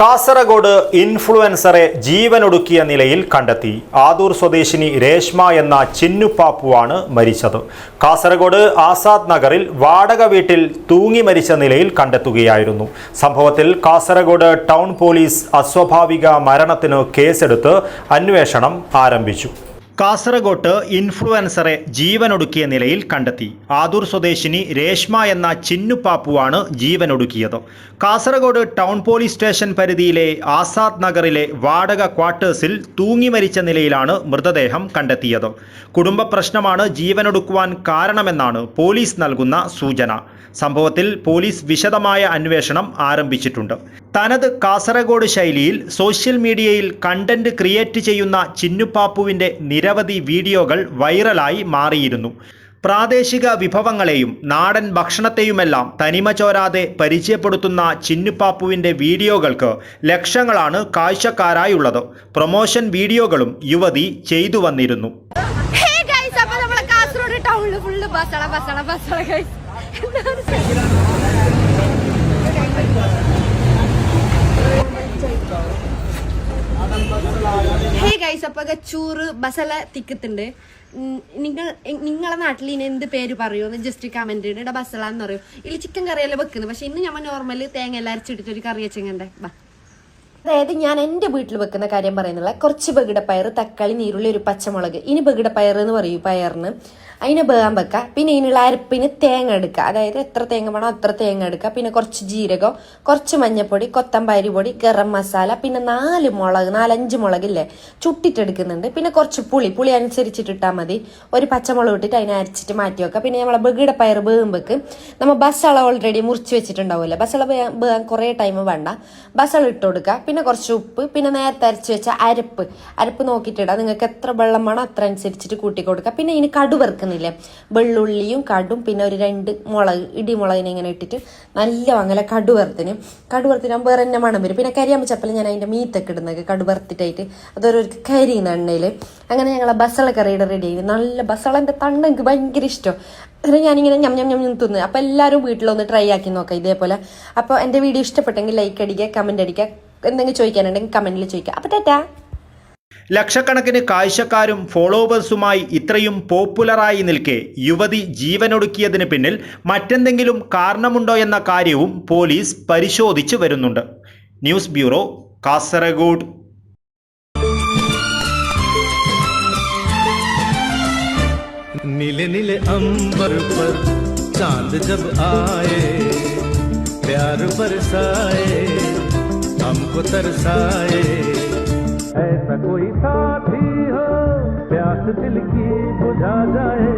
കാസർഗോഡ് ഇൻഫ്ലുവൻസറെ ജീവനൊടുക്കിയ നിലയിൽ കണ്ടെത്തി. ആദൂർ സ്വദേശിനി രേഷ്മ എന്ന ചിന്നുപ്പാപ്പുവാണ് മരിച്ചത്. കാസർഗോഡ് ആസാദ് നഗറിൽ വാടക വീട്ടിൽ തൂങ്ങി മരിച്ച നിലയിൽ കണ്ടെത്തുകയായിരുന്നു. സംഭവത്തിൽ കാസർഗോഡ് ടൗൺ പോലീസ് അസ്വാഭാവിക മരണത്തിന് കേസെടുത്ത് അന്വേഷണം ആരംഭിച്ചു. കാസർഗോട്ട് ഇൻഫ്ലുവൻസറെ ജീവനൊടുക്കിയ നിലയിൽ കണ്ടെത്തി. ആദൂർ സ്വദേശിനി രേഷ്മ എന്ന ചിന്നുപ്പാപ്പുവാണ് ജീവനൊടുക്കിയത്. കാസർഗോഡ് ടൗൺ പോലീസ് സ്റ്റേഷൻ പരിധിയിലെ ആസാദ് നഗറിലെ വാടക ക്വാർട്ടേഴ്സിൽ തൂങ്ങി മരിച്ച നിലയിലാണ് മൃതദേഹം കണ്ടെത്തിയത്. കുടുംബ പ്രശ്നമാണ് ജീവനൊടുക്കുവാൻ കാരണമെന്നാണ് പോലീസ് നൽകുന്ന സൂചന. സംഭവത്തിൽ പോലീസ് വിശദമായ അന്വേഷണം ആരംഭിച്ചിട്ടുണ്ട്. തനത് കാസർഗോഡ് ശൈലിയിൽ സോഷ്യൽ മീഡിയയിൽ കണ്ടന്റ് ക്രിയേറ്റ് ചെയ്യുന്ന ചിന്നുപ്പാപ്പുവിൻ്റെ നിരവധി വീഡിയോകൾ വൈറലായി മാറിയിരുന്നു. പ്രാദേശിക വിഭവങ്ങളെയും നാടൻ ഭക്ഷണത്തെയുമെല്ലാം തനിമ ചോരാതെ പരിചയപ്പെടുത്തുന്ന ചിന്നുപ്പാപ്പുവിൻ്റെ വീഡിയോകൾക്ക് ലക്ഷങ്ങളാണ് കാഴ്ചക്കാരായുള്ളത്. പ്രൊമോഷൻ വീഡിയോകളും യുവതി ചെയ്തു വന്നിരുന്നു. ഹേ ഗൈസ്, അപ്പൊ ചൂറ് ബസല തിക്കത്തുണ്ട്. നിങ്ങളെ നാട്ടിൽ ഇനി എന്ത് പേര് പറയുമെന്ന് ജസ്റ്റ് കമന്റ് ഇട. ബസല എന്ന് പറയും. ഇതിൽ ചിക്കൻ കറിയല്ലേ വെക്കുന്നത്, പക്ഷെ ഇന്ന് നമ്മൾ നോർമല് തേങ്ങ എല്ലാം അരച്ചിട്ടിട്ട് ഒരു കറി വെച്ചെങ്ങണ്ടേ. അതായത് ഞാൻ എൻ്റെ വീട്ടിൽ വെക്കുന്ന കാര്യം പറയുന്നില്ല. കുറച്ച് ബഗിടപ്പയർ, തക്കാളി, നീരുള്ളി, ഒരു പച്ചമുളക്. ഇനി ബഗിടപ്പയർ എന്ന് പറയൂ പയറിന്. അതിനെ വേഗം വെക്കുക. പിന്നെ ഇതിനുള്ള അരപ്പിന് തേങ്ങ എടുക്കുക. അതായത് എത്ര തേങ്ങ വേണോ അത്ര തേങ്ങ എടുക്കുക. പിന്നെ കുറച്ച് ജീരകം, കുറച്ച് മഞ്ഞൾപ്പൊടി, കൊത്തമ്പാരി പൊടി, ഗരം മസാല, പിന്നെ 4-5 മുളകില്ലേ ചുട്ടിട്ടെടുക്കുന്നുണ്ട്. പിന്നെ കുറച്ച് പുളി അനുസരിച്ചിട്ടിട്ടാൽ മതി. ഒരു പച്ചമുളക് ഇട്ടിട്ട് അതിനെ അരച്ചിട്ട് മാറ്റി വെക്കുക. പിന്നെ നമ്മളെ ബഗിടപ്പയർ വേകുമ്പോഴേക്ക് നമ്മൾ ബസള ഓൾറെഡി മുറിച്ച് വെച്ചിട്ടുണ്ടാവില്ല. ബസള വേകാൻ കുറേ ടൈം വേണ്ട. ബസള ഇട്ട് കൊടുക്കുക. പിന്നെ കുറച്ച് ഉപ്പ്, പിന്നെ നേരത്തെ അരച്ച് വെച്ച അരപ്പ് നോക്കിയിട്ടിടാം. നിങ്ങൾക്ക് എത്ര വെള്ളം വേണോ അത്ര അനുസരിച്ചിട്ട് കൂട്ടി കൊടുക്കുക. പിന്നെ ഇതിന് കടുവർക്ക് വെള്ളുള്ളിയും കടും, പിന്നെ ഒരു 2 മുളക് ഇടിമുളകിനെ ഇങ്ങനെ ഇട്ടിട്ട് നല്ല അങ്ങനെ കടുവറുത്തിനാകുമ്പോൾ വേറെ തന്നെ മണം വരും. പിന്നെ കരിയാമ്പ് ചപ്പൽ ഞാൻ അതിൻ്റെ മീത്തൊക്കെ ഇടുന്നത് കടുവറുത്തിട്ടായിട്ട് അതൊരു കരിയുന്ന എണ്ണയിൽ. അങ്ങനെ ഞങ്ങളെ ബസള കറിയുടെ റെഡി ആയി. നല്ല ബസളൻ്റെ തണ്ട് എനിക്ക് ഭയങ്കര ഇഷ്ടം. അതിന് ഞാനിങ്ങനെ ഞം തിന്നു. അപ്പോൾ എല്ലാവരും വീട്ടിലൊന്ന് ട്രൈ ആക്കി നോക്കാം ഇതേപോലെ. അപ്പോൾ എൻ്റെ വീഡിയോ ഇഷ്ടപ്പെട്ടെങ്കിൽ ലൈക്ക് അടിക്കുക, കമൻറ്റ് അടിക്കുക. എന്തെങ്കിലും ചോദിക്കാനുണ്ടെങ്കിൽ കമൻറ്റിൽ ചോദിക്കുക. അപ്പോൾ ടാറ്റാ. ലക്ഷക്കണക്കിന് കാഴ്ചക്കാരും ഫോളോവേഴ്സുമായി ഇത്രയും പോപ്പുലറായി നിൽക്കെ യുവതി ജീവനൊടുക്കിയതിന് പിന്നിൽ മറ്റെന്തെങ്കിലും കാരണമുണ്ടോ എന്ന കാര്യവും പോലീസ് പരിശോധിച്ചു വരുന്നുണ്ട്. News bureau, Kasaragod. नीले नीले अंबर पर चांद जब आए, प्यार बरसाए, हमको तरसाए, ऐसा कोई साथी हो प्यास दिल की बुझा जाए।